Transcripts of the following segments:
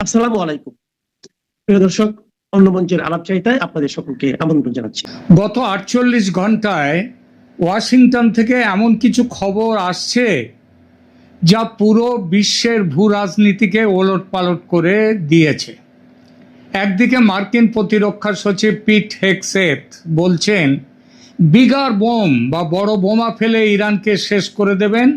আসসালামু আলাইকুম প্রিয় দর্শক, অন্য মঞ্চের আলাপচারিতায় আপনাদের সকলকে আমন্ত্রণ জানাচ্ছি। গত ৪৮ ঘন্টায় ওয়াশিংটন থেকে এমন কিছু খবর আসছে যা পুরো বিশ্বের ভূ রাজনীতিকে ওলটপালট করে দিয়েছে। একদিকে মার্কিন প্রতিরক্ষা সচিব পিট হেগসেথ বলছেন বিগার বোম বা বড় বোমা ফেলে ইরানকে শেষ করে দেবেন,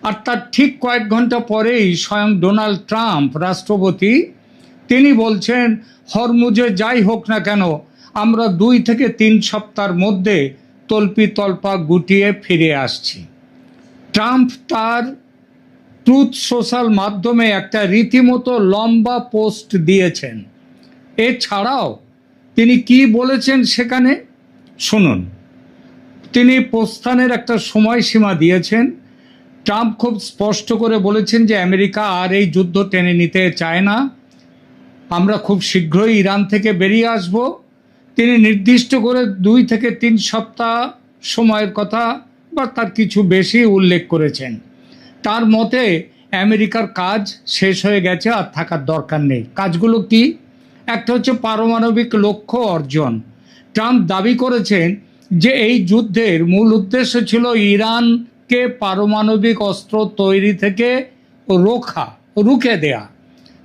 আর তার ঠিক কয়েক ঘন্টা পরেই স্বয়ং ডোনাল্ড ট্রাম্প রাষ্ট্রপতি তিনি বলছেন হরমুজে যাই হোক না কেন আমরা ২ থেকে ৩ সপ্তাহের মধ্যে তল্পা গুটিয়ে ফিরে আসছি। ট্রাম্প তার ট্রুথ সোশ্যাল মাধ্যমে একটা রীতিমতো লম্বা পোস্ট দিয়েছেন। এছাড়াও তিনি কি বলেছেন সেখানে শুনুন। তিনি প্রস্থানের একটা সময়সীমা দিয়েছেন। ট্রাম্প খুব স্পষ্ট করে বলেছেন যে আমেরিকা আর এই যুদ্ধ টেনে নিতে চায় না, আমরা খুব শীঘ্রই ইরান থেকে বেরিয়ে আসব। তিনি নির্দিষ্ট করে ২ থেকে ৩ সপ্তাহ সময়ের কথা বা তার কিছু বেশি উল্লেখ করেছেন। তার মতে আমেরিকার কাজ শেষ হয়ে গেছে, আর থাকার দরকার নেই। কাজগুলো কি? একটা হচ্ছে পারমাণবিক লক্ষ্য অর্জন। ট্রাম্প দাবি করেছেন যে এই যুদ্ধের মূল উদ্দেশ্য ছিল ইরানকে পারমাণবিক অস্ত্র তৈরি থেকে রুখে দেয়া।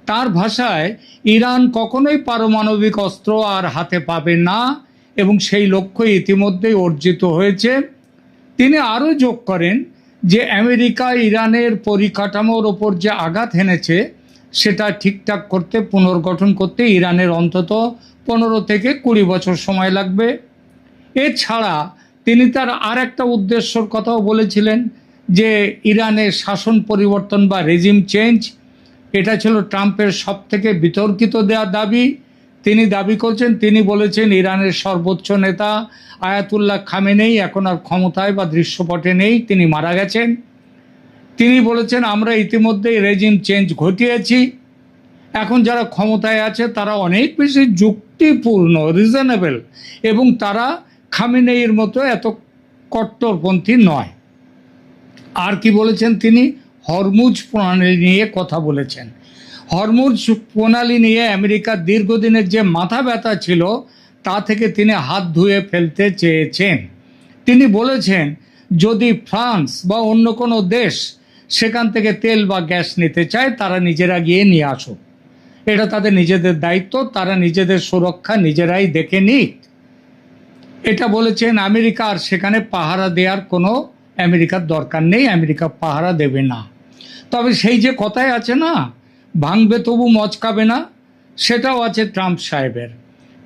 তার ভাষায় ইরান কখনোই পারমাণবিক অস্ত্র আর হাতে পাবে না এবং সেই লক্ষ্য ইতিমধ্যেই অর্জিত হয়েছে। তিনি আরও যোগ করেন যে আমেরিকা ইরানের পরিকাঠামোর ওপর যে আঘাত হেনেছে সেটা ঠিকঠাক করতে, পুনর্গঠন করতে ইরানের অন্তত ১৫ থেকে ২০ বছর সময় লাগবে। এছাড়া তিনি তার আর একটা উদ্দেশ্যর কথাও বলেছিলেন যে ইরানের শাসন পরিবর্তন বা রেজিম চেঞ্জ। এটা ছিল ট্রাম্পের সব থেকে বিতর্কিত দেওয়া দাবি। তিনি দাবি করছেন, তিনি বলেছেন ইরানের সর্বোচ্চ নেতা আয়াতুল্লাহ খামেনেই এখন আর ক্ষমতায় বা দৃশ্যপটে নেই, তিনি মারা গেছেন। তিনি বলেছেন আমরা ইতিমধ্যেই রেজিম চেঞ্জ ঘটিয়েছি, এখন যারা ক্ষমতায় আছে তারা অনেক বেশি যুক্তিপূর্ণ, রিজনেবল, এবং তারা খামেনেইর মতো এত কট্টরপন্থী নয়। আর কি বলেছেন তিনি? হরমুজ প্রণালী নিয়ে কথা বলেছেন। হরমুজ প্রণালী নিয়ে আমেরিকার দীর্ঘদিনের যে মাথা ব্যথা ছিল তা থেকে তিনি হাত ধুয়ে ফেলতে চেয়েছেন। তিনি বলেছেন যদি ফ্রান্স বা অন্য কোনো দেশ সেখান থেকে তেল বা গ্যাস নিতে চায় তারা নিজেরা গিয়ে নিয়ে আসুক, এটা তাদের নিজেদের দায়িত্ব, তারা নিজেদের সুরক্ষা নিজেরাই দেখে নিক। এটা বলেছেন। আমেরিকা আর সেখানে পাহারা দেওয়ার কোনো আমেরিকার দরকার নেই, আমেরিকা পাহারা দেবে না। তবে সেই যে কথায় আছে না, ভাঙবে তবু মচকাবে না, সেটাও আছে ট্রাম্প সাহেবের।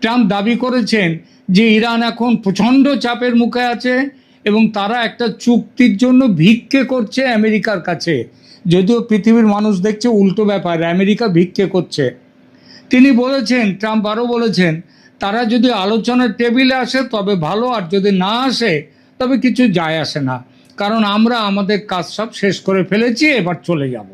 ট্রাম্প দাবি করেছেন যে ইরান এখন প্রচণ্ড চাপের মুখে আছে এবং তারা একটা চুক্তির জন্য ভিক্ষে করছে আমেরিকার কাছে। যদিও পৃথিবীর মানুষ দেখছে উল্টো ব্যাপার, আমেরিকা ভিক্ষে করছে। তিনি বলেছেন, ট্রাম্প আরও বলেছেন, তারা যদি আলোচনার টেবিলে আসে তবে ভালো, আর যদি না আসে তবে কিছু যায় আসে না, কারণ আমরা আমাদের কাজ সব শেষ করে ফেলেছি, এবার চলে যাব।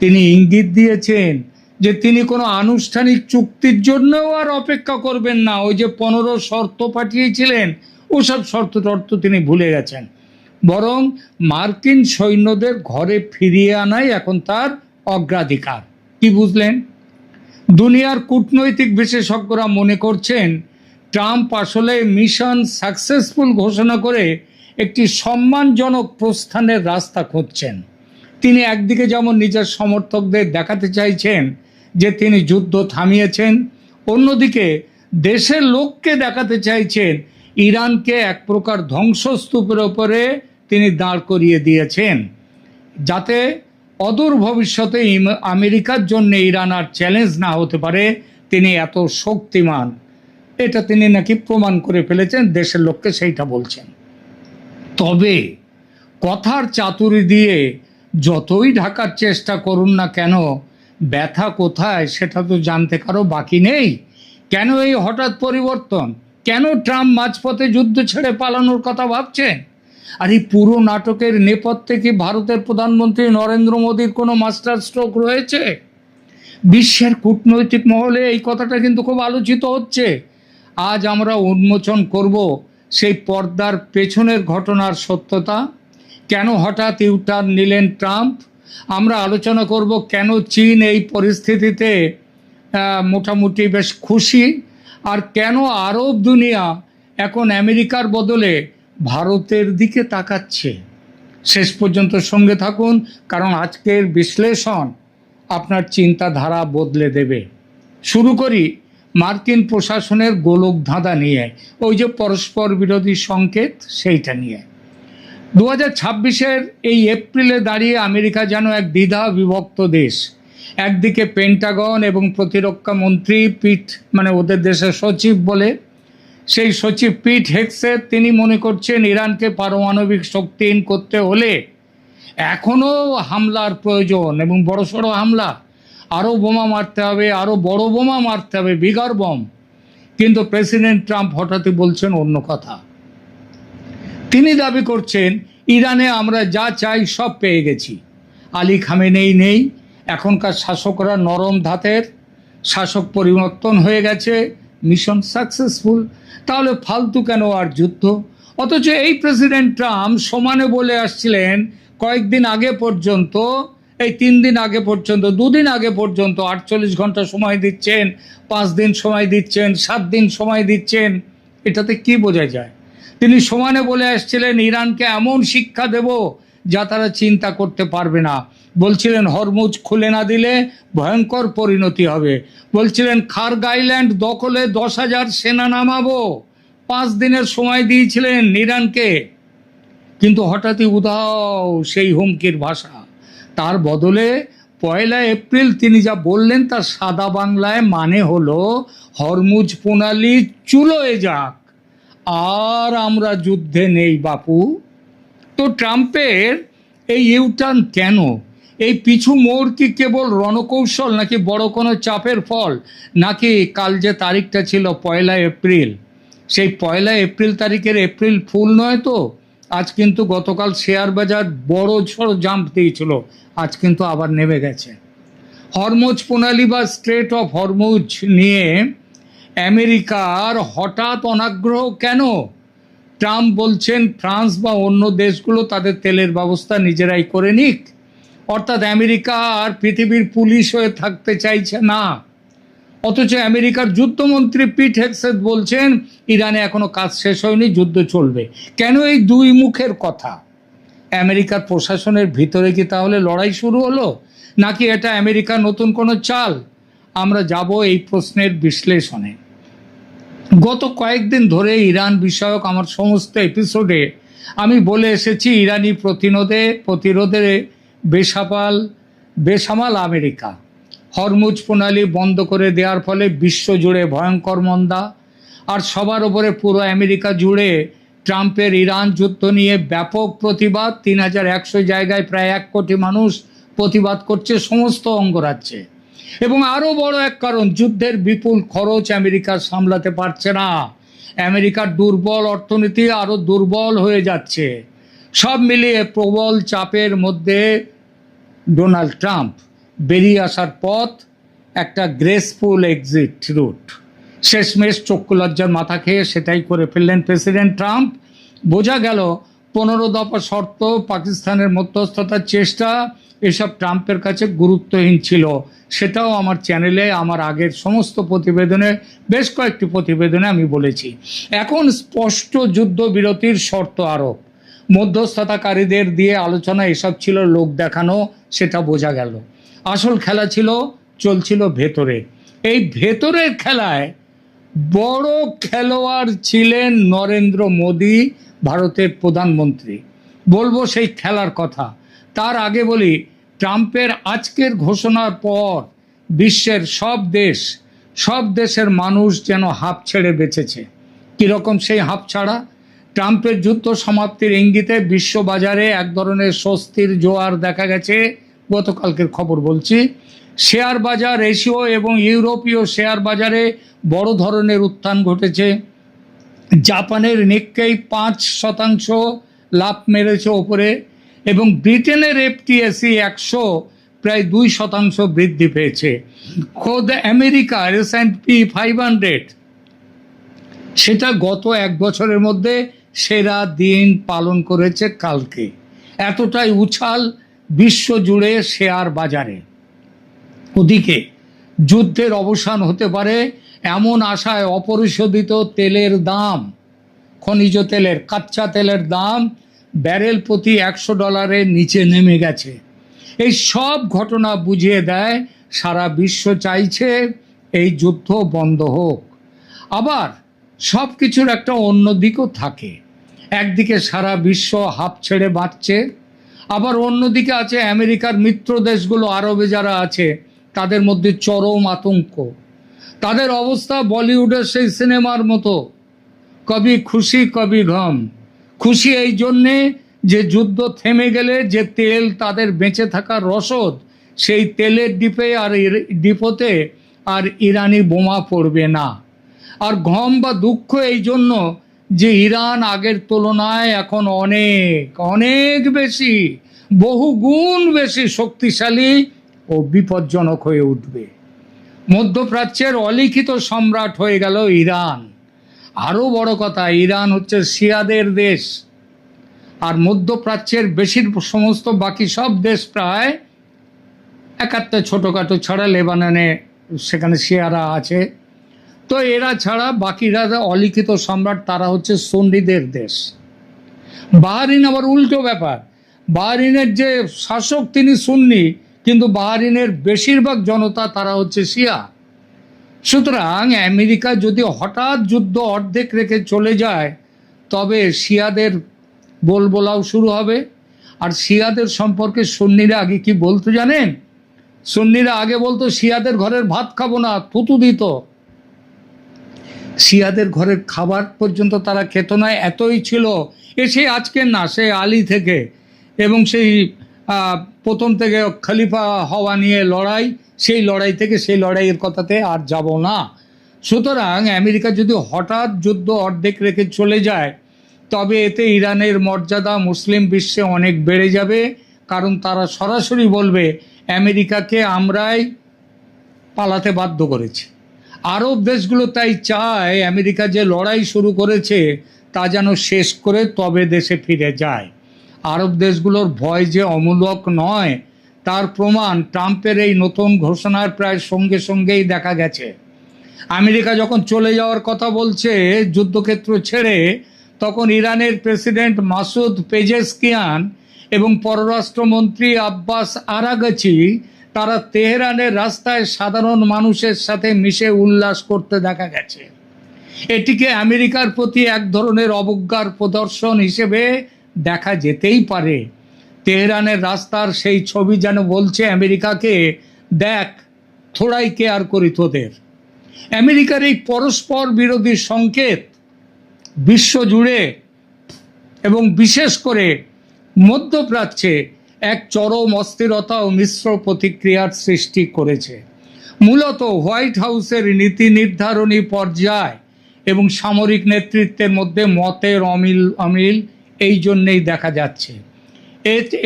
তিনি ইঙ্গিত দিয়েছেন যে তিনি কোনো আনুষ্ঠানিক চুক্তির জন্যও আর অপেক্ষা করবেন না। ওই যে ১৫ শর্ত পাঠিয়েছিলেন ওসব শর্ত তিনি ভুলে গেছেন, বরং মার্কিন সৈন্যদের ঘরে ফিরিয়ে আনাই এখন তার অগ্রাধিকার। কি বুঝলেন? দুনিয়ার কূটনৈতিক বিশেষজ্ঞরা মনে করছেন ট্রাম্প আসলে মিশন সাকসেসফুল ঘোষণা করে একটি সম্মানজনক প্রস্থানের রাস্তা খুঁজছেন। তিনি একদিকে যেমন নিজের সমর্থকদের দেখাতে চাইছেন যে তিনি যুদ্ধ থামিয়েছেন, অন্যদিকে দেশের লোককে দেখাতে চাইছেন ইরানকে এক প্রকার ধ্বংসস্তূপের ওপরে তিনি দাঁড় করিয়ে দিয়েছেন, যাতে অদূর ভবিষ্যতে আমেরিকার জন্য ইরান আর চ্যালেঞ্জ না হতে পারে। তিনি এত শক্তিমান, এটা তিনি নাকি প্রমাণ করে ফেলেছেন, দেশের লোককে সেইটা বলছেন। তবে কথার চাতুরি দিয়ে যতই ঢাকার চেষ্টা করুন না কেন, ব্যথা কোথায় সেটা তো জানতে কারো বাকি নেই। কেন এই হঠাৎ পরিবর্তন? কেন ট্রাম্প মাঝপথে যুদ্ধ ছেড়ে পালানোর কথা ভাবছেন? আর এই পুরো নাটকের নেপথ্যে কি ভারতের প্রধানমন্ত্রী নরেন্দ্র মোদীর কোনো মাস্টার স্ট্রোক রয়েছে? বিশ্বের কূটনৈতিক মহলে এই কথাটা কিন্তু খুব আলোচিত হচ্ছে। আজ আমরা উন্মোচন করব সেই পর্দার পেছনের ঘটনার সত্যতা। কেন হঠাৎ ইউটার্ন নিলেন ট্রাম্প? আমরা আলোচনা করব কেন চীন এই পরিস্থিতিতে মোটামুটি বেশ খুশি, আর কেন আরব দুনিয়া এখন আমেরিকার বদলে ভারতের দিকে তাকাচ্ছে। শেষ পর্যন্ত সঙ্গে থাকুন, কারণ আজকের বিশ্লেষণ আপনার চিন্তাধারা বদলে দেবে। শুরু করি মার্কিন প্রশাসনের গোলক ধাঁধা নিয়ে, ওই যে পরস্পর বিরোধী সংকেত, সেইটা নিয়ে। 2026-এর এই এপ্রিলে দাঁড়িয়ে আমেরিকা যেন এক দ্বিধা বিভক্ত দেশ। একদিকে পেন্টাগন এবং প্রতিরক্ষা মন্ত্রী পিট, মানে ওদের দেশের সচিব বলে, সেই সচিব পিট হেগসেট, তিনি মনে করছেন ইরানকে পারমাণবিক শক্তিহীন করতে হলে এখনও হামলার প্রয়োজন, এবং বড়সড় হামলা, আরও বোমা মারতে হবে, আরও বড় বোমা মারতে হবে, বিগার বম। কিন্তু প্রেসিডেন্ট ট্রাম্প হঠাৎই বলছেন অন্য কথা। তিনি দাবি করছেন ইরানে আমরা যা চাই সব পেয়ে গেছি, আলী খামেনেই নেই, এখনকার শাসকরা নরম ধাতের, শাসক পরিবর্তন হয়ে গেছে, মিশন সাকসেসফুল, তাহলে ফালতু কেন আর যুদ্ধ? অথচ এই প্রেসিডেন্ট ট্রাম্প সমানে বলে আসছিলেন কয়েকদিন আগে পর্যন্ত, এই 3 দিন আগে পর্যন্ত, 2 দিন আগে পর্যন্ত 48 ঘন্টা সময় দিচ্ছেন, 5 দিন সময় দিচ্ছেন, 7 দিন সময় দিচ্ছেন। এটাতে কি বোঝা যায়? তিনি সমানে বলে আসছিলেন ইরানকে এমন শিক্ষা দেব যা তারা চিন্তা করতে পারবে না। বলছিলেন হরমুজ খুলে না দিলে ভয়ঙ্কর পরিণতি হবে। বলছিলেন খার্গ আইল্যান্ড দখলে 10,000 সেনা নামাবো। 5 দিনের সময় দিয়েছিলেন ইরানকে, কিন্তু হঠাৎই উধাও সেই হুমকির ভাষা। তার বদলে 1 এপ্রিল তিনি যা বললেন তার সাদা বাংলায় মানে হলো হরমুজ প্রণালী চুলোয় যাক, আর আমরা যুদ্ধে নেই বাপু। তো ট্রাম্পের এই ইউটার্ন কেন? এই পিছু মোড় কি কেবল রণকৌশল, নাকি বড় কোনো চাপের ফল, নাকি কাল যে তারিখটা ছিল 1 এপ্রিল, সেই 1 এপ্রিল তারিখের এপ্রিল ফুল নয় তো? আজ কিন্তু গতকাল শেয়ার বাজার বড় ঝড় জাম্প দিয়েছিল, আজ কিন্তু আবার নেমে গেছে। হরমুজ প্রণালী বা স্ট্রেট অফ হরমুজ নিয়ে আমেরিকার হঠাৎ অনাগ্রহ কেন? ট্রাম্প বলছেন ফ্রান্স বা অন্য দেশগুলো তাদের তেলের ব্যবস্থা নিজেরাই করে নিক, অর্থাৎ আমেরিকা আর পৃথিবীর পুলিশ হয়ে থাকতে চাইছে না। অথচ আমেরিকার যুদ্ধমন্ত্রী পিট হেগসেট বলছেন ইরানে এখনো কাজ শেষ হয়নি, যুদ্ধ চলবে। কেন এই দুই মুখের কথা? আমেরিকার প্রশাসনের ভিতরে কি তাহলে লড়াই শুরু হলো, নাকি এটা আমেরিকার নতুন কোনো চাল? আমরা যাব এই প্রশ্নের বিশ্লেষণে। গত কয়েকদিন ধরে ইরান বিষয়ক আমার সমস্ত এপিসোডে আমি বলে এসেছি ইরানি প্রতিরোধে বেসামাল আমেরিকা। হরমুজ প্রণালী বন্ধ করে দেওয়ার ফলে বিশ্বজুড়ে ভয়ঙ্কর মন্দা, আর সবার ওপরে পুরো আমেরিকা জুড়ে ট্রাম্পের ইরান যুদ্ধ নিয়ে ব্যাপক প্রতিবাদ। 3,100 জায়গায় প্রায় 1 কোটি মানুষ প্রতিবাদ করছে সমস্ত অঙ্গরাজ্যে। এবং আরও বড় এক কারণ, যুদ্ধের বিপুল খরচ আমেরিকা সামলাতে পারছে না। আমেরিকার দুর্বল অর্থনীতি আরও দুর্বল হয়ে যাচ্ছে। সব মিলিয়ে প্রবল চাপের মধ্যে ডোনাল্ড ট্রাম্প বেরিয়ে আসার পথ একটা গ্রেসফুল এক্সিট রুট। শেষমেশ চক্ষু লজ্জার মাথা খেয়ে সেটাই করে ফেললেন প্রেসিডেন্ট ট্রাম্প। বোঝা গেল 15 দফা শর্ত, পাকিস্তানের মধ্যস্থতার চেষ্টা, এসব ট্রাম্পের কাছে গুরুত্বহীন ছিল। সেটাও আমার চ্যানেলে আমার আগের সমস্ত প্রতিবেদনে, বেশ কয়েকটি প্রতিবেদনে আমি বলেছি। এখন স্পষ্ট যুদ্ধবিরতির শর্ত আরোপ, মধ্যস্থতাকারীদের দিয়ে আলোচনা, এসব ছিল লোক দেখানো, সেটা বোঝা গেল। আসল খেলা চলছিল ভেতরে। এই ভেতরের খেলায় বড় খেলোয়াড় ছিলেন নরেন্দ্র মোদী, ভারতের প্রধানমন্ত্রী। বলবো সেই খেলার কথা। তার আগে বলি, ট্রাম্পের আজকের ঘোষণার পর বিশ্বের সব দেশের মানুষ যেন হাঁপ ছেড়ে বেঁচেছে। কীরকম সেই হাঁপ ছাড়া? ট্রাম্পের যুদ্ধ সমাপ্তির ইঙ্গিতে বিশ্ববাজারে এক ধরনের স্বস্তির জোয়ার দেখা গেছে। গতকালকের খবর বলছি, শেয়ার বাজার, এশীয় এবং ইউরোপীয় শেয়ার বাজারে বড় ধরনের উত্থান ঘটেছে। জাপানের নিক্কেই 5% লাভ মেরেছে ওপরে, এবং ব্রিটেনের FTSE 100 প্রায় 2% বৃদ্ধি পেয়েছে। খোদ আমেরিকার S&P 500 সেটা গত 1 বছরের মধ্যে সেরা দিন পালন করেছে কালকে। এতটাই উছাল বিশ্বজুড়ে শেয়ার বাজারে। ওদিকে যুদ্ধের অবসান হতে পারে এমন আশায় অপরিশোধিত তেলের দাম, খনিজ তেলের, কাঁচা তেলের দাম ব্যারেল প্রতি $100 নিচে নেমে গেছে। এই সব ঘটনা বুঝিয়ে দেয় সারা বিশ্ব চাইছে এই যুদ্ধ বন্ধ হোক। আবার সব কিছুর একটা অন্য দিকও থাকে। একদিকে সারা বিশ্ব হাঁপ ছেড়ে বাঁচছে, আবার অন্যদিকে আছে আমেরিকার মিত্র দেশগুলো, আরবে যারা আছে তাদের মধ্যে চরম আতঙ্ক। তাদের অবস্থা বলিউডের সেই সিনেমার মতো, কবি খুশি কবি গম। খুশি এই জন্যে যে যুদ্ধ থেমে গেলে যে তেল তাদের বেঁচে থাকার রসদ, সেই তেলের ডিপোতে আর ইরানি বোমা পড়বে না। আর গম বা দুঃখ এই জন্য যে ইরান আগের তুলনায় এখন অনেক অনেক বেশি, বহু গুণ বেশি শক্তিশালী ও বিপজ্জনক হয়ে উঠবে। মধ্যপ্রাচ্যের অলিখিত সম্রাট হয়ে গেল ইরান। আরও বড় কথা, ইরান হচ্ছে শিয়াদের দেশ, আর মধ্যপ্রাচ্যের সমস্ত বাকি সব দেশ প্রায় একাত্তর ছোটোখাটো ছাড়া, লেবাননে সেখানে শিয়ারা আছে, তো এরা ছাড়া বাকিরা অলিখিত সম্রাট, তারা হচ্ছে সুন্নিদের দেশ। বাহরিন আবার উল্টো ব্যাপার, বাহরিনের যে শাসক তিনি সুন্নি, কিন্তু বাহরিনের বেশিরভাগ জনতা তারা হচ্ছে শিয়া। সুতরাং আমেরিকা যদি হঠাৎ যুদ্ধ অর্ধেক রেখে চলে যায়, তবে শিয়াদের বলবোলাও শুরু হবে। আর শিয়াদের সম্পর্কে সুন্নিরা আগে কি বলতো জানেন? সুন্নিরা আগে বলতো শিয়াদের ঘরের ভাত খাবো না, থুতু দিত। শিয়াদের ঘরের খাবার পর্যন্ত তারা খেত না, এতই ছিল। এসে আজকে না, সে আলী থেকে এবং সেই প্রথম থেকে খলিফা হওয়া নিয়ে লড়াই, সেই লড়াই থেকে সেই লড়াইয়ের কথাতে আর যাব না। সুতরাং আমেরিকা যদি হঠাৎ যুদ্ধ অর্ধেক রেখে চলে যায়, তবে এতে ইরানের মর্যাদা মুসলিম বিশ্বে অনেক বেড়ে যাবে। কারণ তারা সরাসরি বলবে আমেরিকাকে আমরাই পালাতে বাধ্য করেছি। আরব দেশগুলো তাই চায় আমেরিকা যে লড়াই শুরু করেছে তা যেন শেষ করে তবে দেশে ফিরে যায়। আরব দেশগুলোর ভয় যে অমূলক নয়, তার প্রমাণ ট্রাম্পের এই নতুন ঘোষণার প্রায় সঙ্গে সঙ্গেই দেখা গেছে। আমেরিকা যখন চলে যাওয়ার কথা বলছে যুদ্ধক্ষেত্র ছেড়ে, তখন ইরানের প্রেসিডেন্ট মাসুদ পেজেশকিয়ান এবং পররাষ্ট্রমন্ত্রী আব্বাস আরাগাচি তারা তেহরানের রাস্তায় সাধারণ মানুষের সাথে মিশে উল্লাস করতে দেখা গেছে। এটিকে আমেরিকার প্রতি এক ধরনের অবজ্ঞার প্রদর্শন হিসেবে দেখা যেতেই পারে। তেহরানের রাস্তার সেই ছবি যেন বলছে আমেরিকাকে, দেখ থোড়াই কেয়ার করি তোদের। আমেরিকার এই পরস্পর বিরোধী সংকেত বিশ্বজুড়ে এবং বিশেষ করে মধ্যপ্রাচ্যে এক চরম অস্থিরতা ও মিশ্র প্রতিক্রিয়ার সৃষ্টি করেছে। মূলত হোয়াইট হাউসের নীতি নির্ধারণী পর্যায় এবং সামরিক নেতৃত্বের মধ্যে মতের অমিল এই জন্যেই দেখা যাচ্ছে।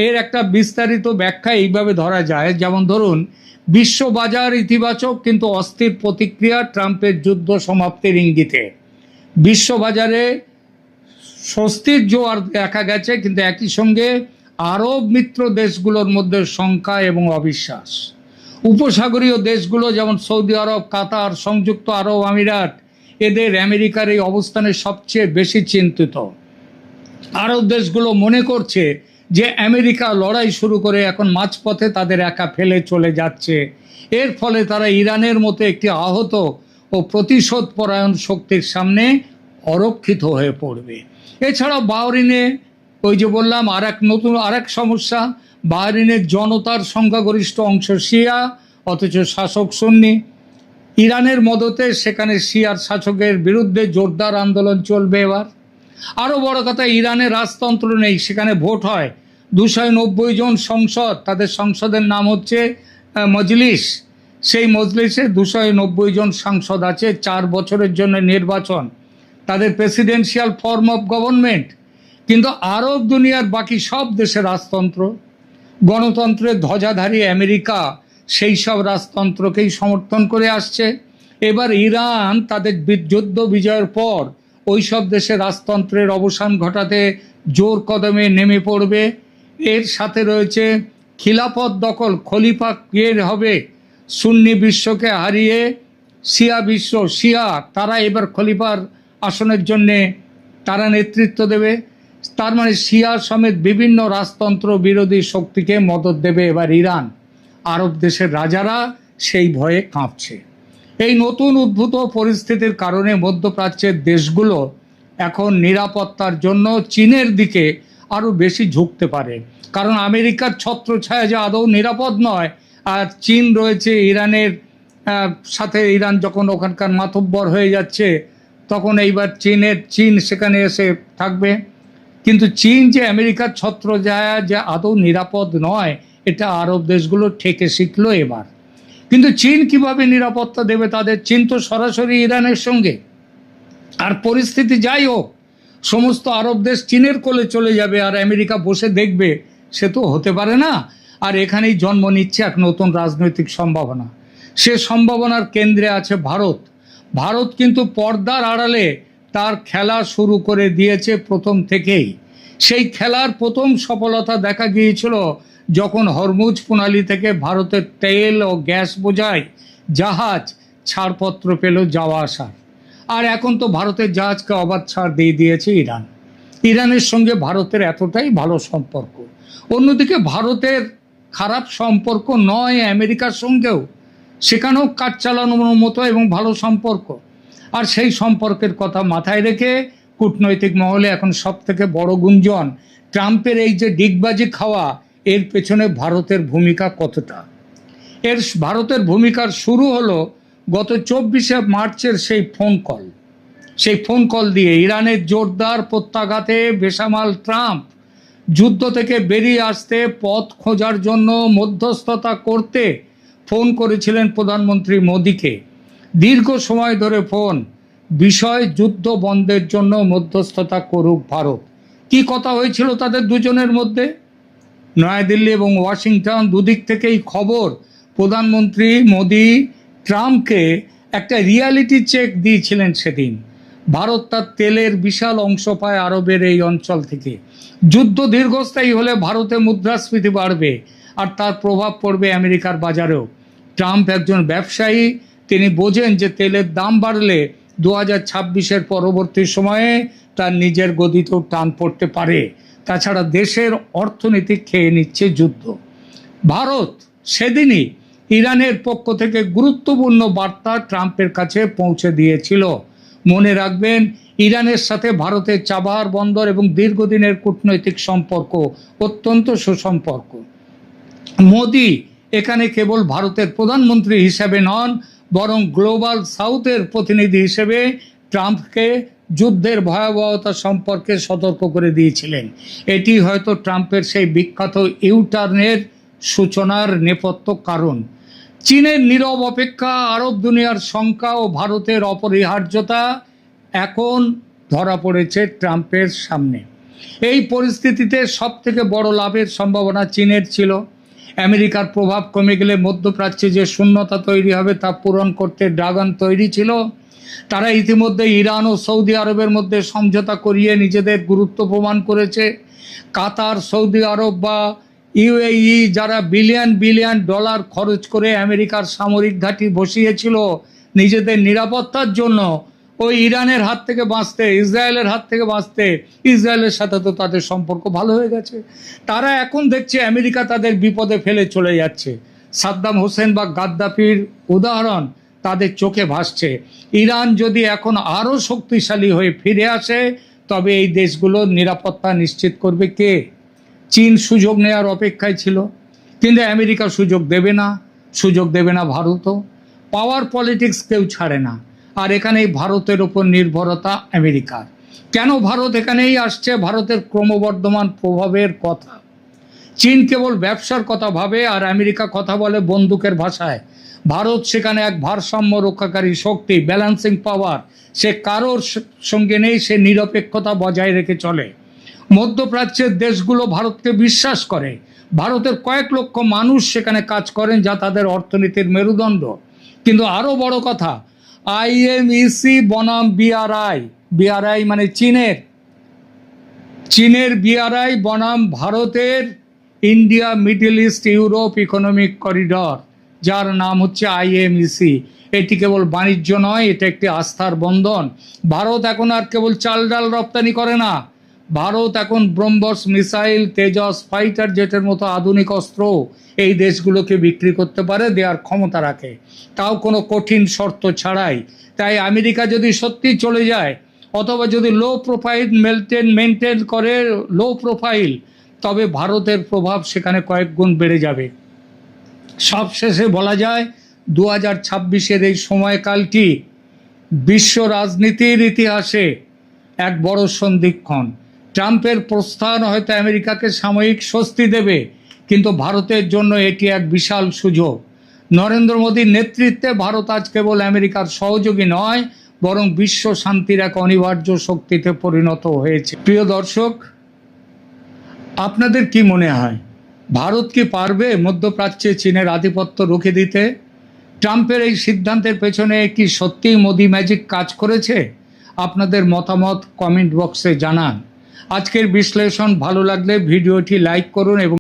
এর একটা বিস্তারিত ব্যাখ্যা এইভাবে ধরা যায়, যেমন ধরুন, বিশ্ববাজার ইতিবাচক কিন্তু অস্থির প্রতিক্রিয়া ট্রাম্পের যুদ্ধ সমাপ্তির ইঙ্গিতে। বিশ্ববাজারে স্বস্তির জোয়ার দেখা গেছে, কিন্তু একই সঙ্গে আরব মিত্র দেশগুলোর মধ্যে শঙ্কা এবং অবিশ্বাস। উপসাগরীয় দেশগুলো যেমন সৌদি আরব, কাতার, সংযুক্ত আরব আমিরাত, এদের আমেরিকার এই অবস্থানে সবচেয়ে বেশি চিন্তিত। আরব দেশগুলো মনে করছে যে আমেরিকা লড়াই শুরু করে এখন মাঝপথে তাদের একা ফেলে চলে যাচ্ছে। এর ফলে তারা ইরানের মতো একটি আহত ও প্রতিশোধ পরায়ণ শক্তির সামনে অরক্ষিত হয়ে পড়বে। এছাড়াও বাহরিনে ওই যে বললাম আরেক সমস্যা, বাহরিনের জনতার সংখ্যাগরিষ্ঠ অংশ শিয়া, অথচ শাসক সুন্নি। ইরানের মদতে সেখানে শিয়ার শাসকের বিরুদ্ধে জোরদার আন্দোলন চলবে এবার। আরও বড় কথা, ইরানে রাজতন্ত্র নেই, সেখানে ভোট হয়। 290 জন সংসদ, তাদের সংসদের নাম হচ্ছে মজলিস। সেই মজলিসে 290 জন সাংসদ আছে, 4 বছরের জন্য নির্বাচন, তাদের প্রেসিডেন্সিয়াল ফর্ম অফ গভর্নমেন্ট। কিন্তু আরব দুনিয়ার বাকি সব দেশে রাজতন্ত্র। গণতন্ত্রের ধ্বজাধারী আমেরিকা সেই সব রাজতন্ত্রকেই সমর্থন করে আসছে। এবার ইরান তাদের যুদ্ধ বিজয়ের পর ওই সব দেশে রাজতন্ত্রের অবসান ঘটাতে জোর কদমে নেমে পড়বে। এর সাথে রয়েছে খিলাফত দখল, খলিফা কে হবে, সুন্নি বিশ্বকে হারিয়ে শিয়া তারা এবার খলিফার আসনের জন্যে তারা নেতৃত্ব দেবে। তার মানে শিয়া সমেত বিভিন্ন রাজতন্ত্র বিরোধী শক্তিকে মদত দেবে এবার ইরান। আরব দেশের রাজারা সেই ভয়ে কাঁপছে। এই নতুন উদ্ভূত পরিস্থিতির কারণে মধ্যপ্রাচ্যের দেশগুলো এখন নিরাপত্তার জন্য চীনের দিকে আরও বেশি ঝুঁকতে পারে, কারণ আমেরিকার ছত্রছায়া যে আদৌ নিরাপদ নয়, আর চীন রয়েছে ইরানের সাথে। ইরান যখন ওখানকার মাতব্বর হয়ে যাচ্ছে, তখন এইবার চীন সেখানে এসে থাকবে। কিন্তু চীন যে আমেরিকার ছত্রছায়া যে আদৌ নিরাপদ নয়, এটা আরব দেশগুলো ঠেকে শিখলো এবার। কিন্তু চীন কিভাবে নিরাপত্তা দেবে তাদের? চীন তো সরাসরি ইরানের সঙ্গে। আর পরিস্থিতি যাই হোক, সমস্ত আরব দেশ চীনের কোলে চলে যাবে আর আমেরিকা বসে দেখবে, সে তো হতে পারে না। আর এখানেই জন্ম নিচ্ছে এক নতুন রাজনৈতিক সম্ভাবনা। সে সম্ভাবনার কেন্দ্রে আছে ভারত। ভারত কিন্তু পর্দার আড়ালে তার খেলা শুরু করে দিয়েছে প্রথম থেকেই। সেই খেলার প্রথম সফলতা দেখা গিয়েছিল যখন হরমুজ প্রণালী থেকে ভারতের তেল ও গ্যাস বোঝাই জাহাজ ছাড়পত্র পেল যাওয়া আসার। আর এখন তো ভারতের জাহাজকে অবাধ ছাড় দিয়ে দিয়েছে ইরান। ইরানের সঙ্গে ভারতের এতটাই ভালো সম্পর্ক। অন্যদিকে ভারতের খারাপ সম্পর্ক নয় আমেরিকার সঙ্গেও, সেখানেও কাজ চালানোর মতো এবং ভালো সম্পর্ক। আর সেই সম্পর্কের কথা মাথায় রেখে কূটনৈতিক মহলে এখন সব থেকে বড় গুঞ্জন ট্রাম্পের এই যে ডিগবাজি খাওয়া, এর পেছনে ভারতের ভূমিকা কতটা। ভারতের ভূমিকার শুরু হলো গত 24শে মার্চের সেই ফোন কল দিয়ে ইরানের জোরদার প্রত্যাঘাতে বেসামাল ট্রাম্প যুদ্ধ থেকে বেরিয়ে আসতে পথ খোঁজার জন্য মধ্যস্থতা করতে ফোন করেছিলেন প্রধানমন্ত্রী মোদিকে। দীর্ঘ সময় ধরে বিষয় যুদ্ধ বন্ধের জন্য মধ্যস্থতা করুক ভারত। কি কথা হয়েছিল তাদের দুজনের মধ্যে? নয়াদিল্লি এবং ওয়াশিংটন দুদিক থেকেই খবর, প্রধানমন্ত্রী মোদি ট্রাম্পকে একটা রিয়ালিটি চেক দিয়েছিলেন সেদিন। ভারত তার তেলের বিশাল অংশ পায় আরবের এই অঞ্চল থেকে। যুদ্ধ দীর্ঘস্থায়ী হলে ভারতে মুদ্রাস্ফীতি বাড়বে আর তার প্রভাব পড়বে আমেরিকার বাজারেও। ট্রাম্প একজন ব্যবসায়ী, তিনি বোঝেন যে তেলের দাম বাড়লে 2026-এর পরবর্তী সময়ে তার নিজের গদিতেও টান পড়তে পারে। তাছাড়া দেশের অর্থনীতি খেয়ে নিচ্ছে যুদ্ধ। ভারত সেদিনই ইরানের পক্ষ থেকে গুরুত্বপূর্ণ বার্তা ট্রাম্পের কাছে পৌঁছে দিয়েছিল। মনে রাখবেন, ইরানের সাথে ভারতের চাবাহার বন্দর এবং দীর্ঘদিনের কূটনৈতিক সম্পর্ক অত্যন্ত সুসম্পর্ক। মোদি এখানে কেবল ভারতের প্রধানমন্ত্রী হিসেবে নন, বরং গ্লোবাল সাউথের প্রতিনিধি হিসেবে ট্রাম্পকে যুদ্ধের ভয়াবহতা সম্পর্কে সতর্ক করে দিয়েছিলেন। এটি হয়তো ট্রাম্পের সেই বিখ্যাত ইউটার্নের সূচনার নেপথ্য কারণ। চীনের নীরব অপেক্ষা, আরব দুনিয়ার শঙ্কা ও ভারতের অপরিহার্যতা এখন ধরা পড়েছে ট্রাম্পের সামনে। এই পরিস্থিতিতে সবথেকে বড় লাভের সম্ভাবনা চীনের ছিল। আমেরিকার প্রভাব কমে গেলে মধ্যপ্রাচ্যে যে শূন্যতা তৈরি হবে তা পূরণ করতে ড্রাগন তৈরি ছিল। তারা ইতিমধ্যে ইরান ও সৌদি আরবের মধ্যে সমঝোতা করিয়ে নিজেদের গুরুত্ব প্রমাণ করেছে। কাতার, সৌদি আরব বা ইউএই যারা বিলিয়ন বিলিয়ন ডলার খরচ করে আমেরিকার সামরিক ঘাঁটি বসিয়েছিল নিজেদের নিরাপত্তার জন্য, ওই ইরানের হাত থেকে বাঁচতে, ইসরায়েলের হাত থেকে বাঁচতে, ইসরায়েলের সাথে তো তাদের সম্পর্ক ভালো হয়ে গেছে। তারা এখন দেখছে আমেরিকা তাদের বিপদে ফেলে চলে যাচ্ছে। সাদ্দাম হোসেন বা গাদ্দাফির উদাহরণ তাদের চোখে ভাসছে। ইরান যদি এখন আরও শক্তিশালী হয়ে ফিরে আসে, তবে এই দেশগুলোর নিরাপত্তা নিশ্চিত করবে কে? চীন সুযোগ নেওয়ার অপেক্ষায় ছিল, কিন্তু আমেরিকা সুযোগ দেবে না ভারতও। পাওয়ার পলিটিক্স কেউ ছাড়ে না। আর এখানেই ভারতের ওপর নির্ভরতা আমেরিকার। কেন ভারত এখানেই আসছে? ভারতের ক্রমবর্ধমান প্রভাবের কথা। চীন কেবল ব্যবসার কথা ভাবে আর আমেরিকা কথা বলে বন্দুকের ভাষায়। ভারত সেখানে এক ভারসাম্য রক্ষাকারী শক্তি, ব্যালেন্সিং পাওয়ার। সে কারোর সঙ্গে নেই, সে নিরপেক্ষতা বজায় রেখে চলে। মধ্যপ্রাচ্যের দেশগুলো ভারতকে বিশ্বাস করে। ভারতের কয়েক লক্ষ মানুষ সেখানে কাজ করেন, যা তাদের অর্থনীতির মেরুদণ্ড। কিন্তু আরও বড় কথা, IMEC বনাম BRI মানে চীনের BRI বনাম ভারতের India middle east Europe economic corridor, যার নাম হচ্ছে IMEC। এটি কেবল বাণিজ্য নয়, এটা একটি আস্থার বন্ধন। ভারত এখন আর কেবল চাল ডাল রপ্তানি করে না, ভারত এখন ব্রহ্মস মিসাইল, তেজস ফাইটার জেটের মতো আধুনিক অস্ত্র এই দেশগুলোকে বিক্রি করতে পারে, দেওয়ার ক্ষমতা রাখে, তাও কোনো কঠিন শর্ত ছাড়াই। তাই আমেরিকা যদি সত্যি চলে যায়, অথবা যদি লো প্রোফাইল মেনটেন করে লো প্রোফাইল, তবে ভারতের প্রভাব সেখানে কয়েক গুণ বেড়ে যাবে। সবশেষে বলা যায় 2026-এর এই সময়কালটি বিশ্ব রাজনীতির ইতিহাসে এক বড় সন্ধিক্ষণ। ট্রাম্পের প্রস্থান হয়তো আমেরিকাকে সাময়িক স্বস্তি দেবে, কিন্তু ভারতের জন্য এটি এক বিশাল সুযোগ। নরেন্দ্র মোদীর নেতৃত্বে ভারত আজ কেবল আমেরিকার সহযোগী নয়, বরং বিশ্ব শান্তির এক অনিবার্য শক্তিতে পরিণত হয়েছে। প্রিয় দর্শক, আপনাদের কি মনে হয়, ভারত কি পারবে মধ্যপ্রাচ্যে চীনের আধিপত্য রুখে দিতে? ট্রাম্পের এই সিদ্ধান্তের পেছনে কি সত্যিই মোদি ম্যাজিক কাজ করেছে? আপনাদের মতামত কমেন্ট বক্সে জানান। আজকের বিশ্লেষণ ভালো লাগলে ভিডিওটি লাইক করুন এবং